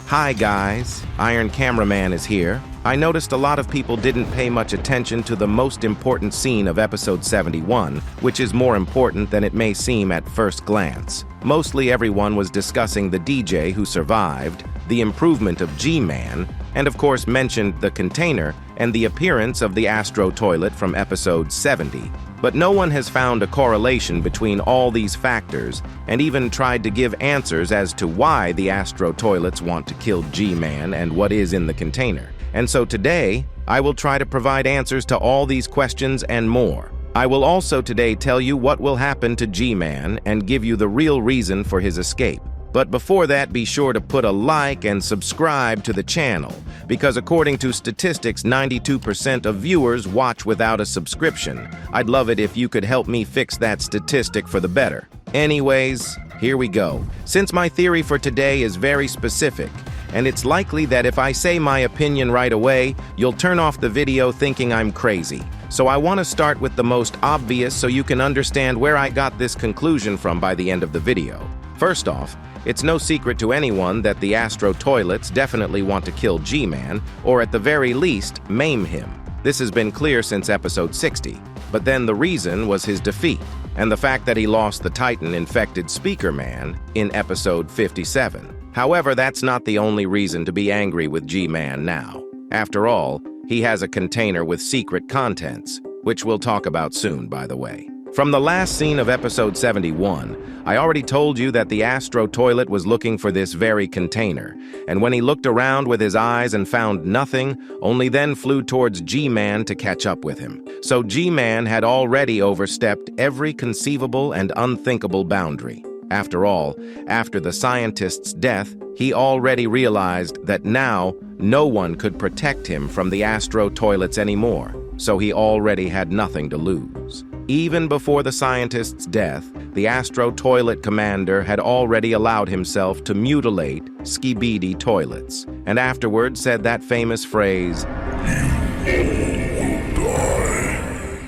Hi guys, Iron Cameraman is here. I noticed a lot of people didn't pay much attention to the most important scene of episode 71, which is more important than it may seem at first glance. Mostly everyone was discussing the DJ who survived, the improvement of Gman, and of course mentioned the container and the appearance of the ASTRO toilet from episode 70. But no one has found a correlation between all these factors and even tried to give answers as to why the ASTRO toilets want to kill Gman and what is in the container. And so today, I will try to provide answers to all these questions and more. I will also today tell you what will happen to Gman and give you the real reason for his escape. But before that, be sure to put a like and subscribe to the channel, because according to statistics, 92% of viewers watch without a subscription. I'd love it if you could help me fix that statistic for the better. Anyways, here we go. Since my theory for today is very specific, and it's likely that if I say my opinion right away, you'll turn off the video thinking I'm crazy. So I want to start with the most obvious so you can understand where I got this conclusion from by the end of the video. First off, it's no secret to anyone that the ASTRO toilets definitely want to kill Gman, or at the very least, maim him. This has been clear since episode 60, but then the reason was his defeat, and the fact that he lost the Titan-infected Speaker Man in episode 57. However, that's not the only reason to be angry with Gman now. After all, he has a container with secret contents, which we'll talk about soon, by the way. From the last scene of episode 71, I already told you that the ASTRO toilet was looking for this very container, and when he looked around with his eyes and found nothing, only then flew towards Gman to catch up with him. So Gman had already overstepped every conceivable and unthinkable boundary. After all, after the scientist's death, he already realized that now no one could protect him from the ASTRO toilets anymore, so he already had nothing to lose. Even before the scientist's death, the ASTRO toilet commander had already allowed himself to mutilate Skibidi toilets, and afterwards said that famous phrase,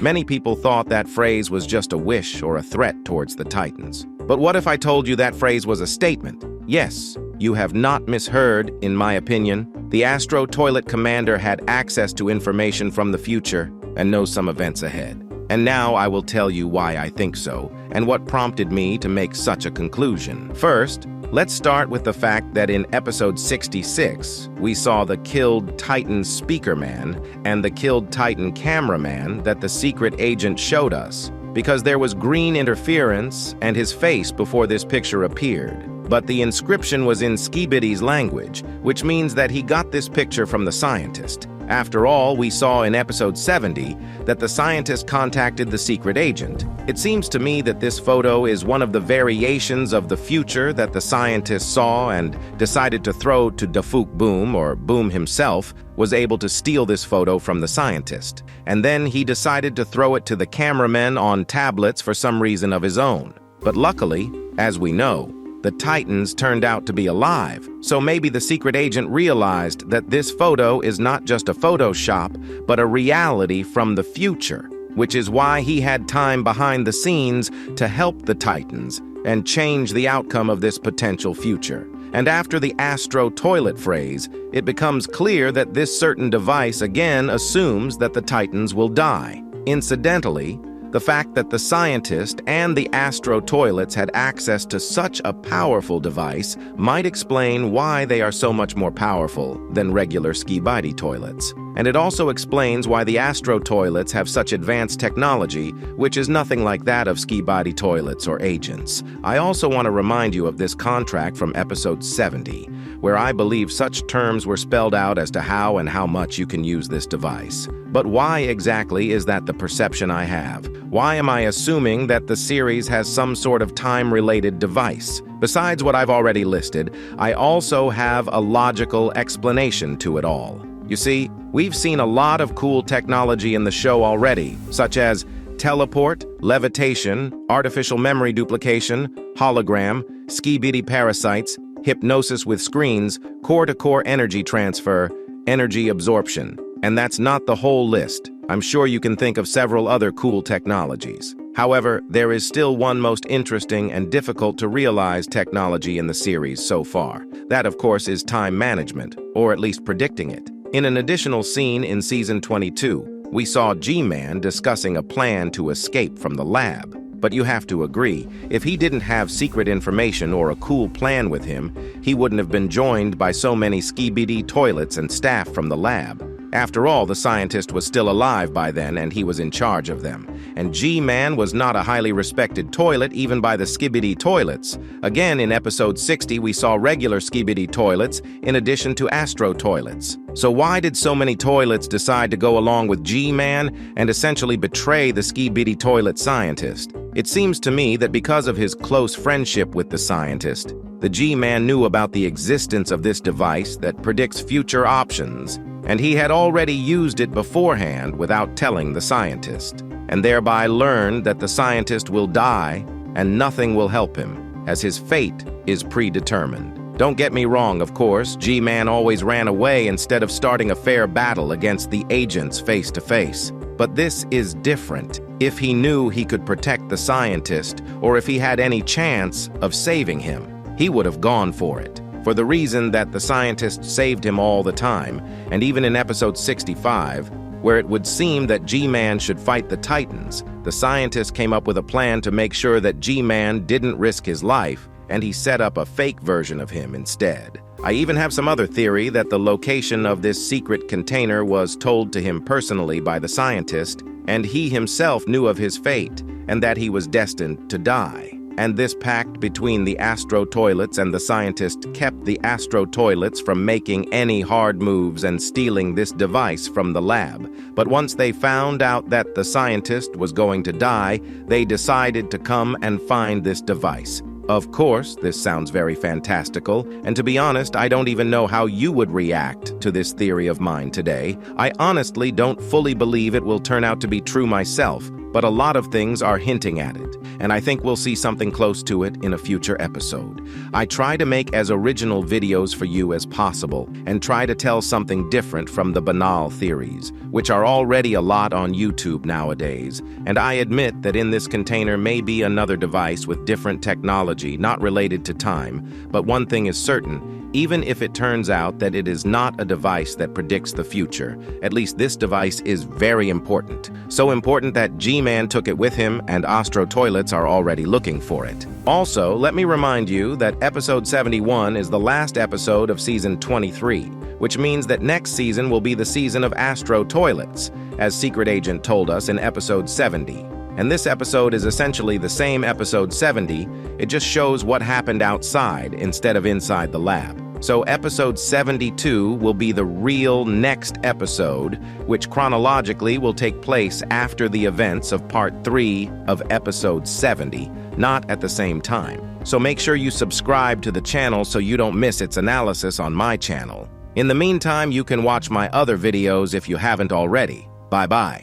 Many people thought that phrase was just a wish or a threat towards the Titans. But what if I told you that phrase was a statement? Yes, you have not misheard, in my opinion. The ASTRO toilet commander had access to information from the future and knows some events ahead. And now I will tell you why I think so, and what prompted me to make such a conclusion. First, let's start with the fact that in episode 66, we saw the killed Titan Speaker Man and the killed Titan Cameraman that the secret agent showed us, because there was green interference and his face before this picture appeared. But the inscription was in Skibidi's language, which means that he got this picture from the scientist. After all, we saw in episode 70 that the scientist contacted the secret agent. It seems to me that this photo is one of the variations of the future that the scientist saw and decided to throw to Dafuk Boom, or Boom himself, was able to steal this photo from the scientist. And then he decided to throw it to the cameraman on tablets for some reason of his own. But luckily, as we know, the Titans turned out to be alive, so maybe the secret agent realized that this photo is not just a Photoshop, but a reality from the future, which is why he had time behind the scenes to help the Titans and change the outcome of this potential future. And after the ASTRO toilet phrase, it becomes clear that this certain device again assumes that the Titans will die. Incidentally, the fact that the scientist and the ASTRO toilets had access to such a powerful device might explain why they are so much more powerful than regular Skibidi toilets. And it also explains why the ASTRO toilets have such advanced technology, which is nothing like that of Skibidi toilets or agents. I also want to remind you of this contract from episode 70, where I believe such terms were spelled out as to how and how much you can use this device. But why exactly is that the perception I have? Why am I assuming that the series has some sort of time-related device? Besides what I've already listed, I also have a logical explanation to it all. You see, we've seen a lot of cool technology in the show already, such as teleport, levitation, artificial memory duplication, hologram, Skibidi parasites, hypnosis with screens, core-to-core energy transfer, energy absorption. And that's not the whole list. I'm sure you can think of several other cool technologies. However, there is still one most interesting and difficult to realize technology in the series so far. That, of course, is time management, or at least predicting it. In an additional scene in Season 22, we saw Gman discussing a plan to escape from the lab. But you have to agree, if he didn't have secret information or a cool plan with him, he wouldn't have been joined by so many Skibidi Toilets and staff from the lab. After all, the scientist was still alive by then and he was in charge of them. And Gman was not a highly respected toilet even by the Skibidi Toilets. Again, in episode 60, we saw regular Skibidi Toilets in addition to ASTRO toilets. So why did so many toilets decide to go along with Gman and essentially betray the Skibidi Toilet scientist? It seems to me that because of his close friendship with the scientist, the Gman knew about the existence of this device that predicts future options, and he had already used it beforehand without telling the scientist, and thereby learned that the scientist will die and nothing will help him, as his fate is predetermined. Don't get me wrong, of course, Gman always ran away instead of starting a fair battle against the agents face to face. But this is different. If he knew he could protect the scientist, or if he had any chance of saving him, he would have gone for it. For the reason that the scientist saved him all the time, and even in episode 65, where it would seem that Gman should fight the Titans, the scientist came up with a plan to make sure that Gman didn't risk his life, and he set up a fake version of him instead. I even have some other theory that the location of this secret container was told to him personally by the scientist, and he himself knew of his fate, and that he was destined to die. And this pact between the ASTRO toilets and the scientist kept the ASTRO toilets from making any hard moves and stealing this device from the lab. But once they found out that the scientist was going to die, they decided to come and find this device. Of course, this sounds very fantastical, and to be honest, I don't even know how you would react to this theory of mine today. I honestly don't fully believe it will turn out to be true myself, but a lot of things are hinting at it, and I think we'll see something close to it in a future episode. I try to make as original videos for you as possible, and try to tell something different from the banal theories, which are already a lot on YouTube nowadays, and I admit that in this container may be another device with different technology not related to time, but one thing is certain, even if it turns out that it is not a device that predicts the future, at least this device is very important. So important that Gman took it with him and ASTRO toilets are already looking for it. Also, let me remind you that episode 71 is the last episode of season 23, which means that next season will be the season of ASTRO toilets, as Secret Agent told us in episode 70. And this episode is essentially the same episode 70, it just shows what happened outside instead of inside the lab. So episode 72 will be the real next episode, which chronologically will take place after the events of part 3 of episode 70, not at the same time. So make sure you subscribe to the channel so you don't miss its analysis on my channel. In the meantime, you can watch my other videos if you haven't already. Bye-bye.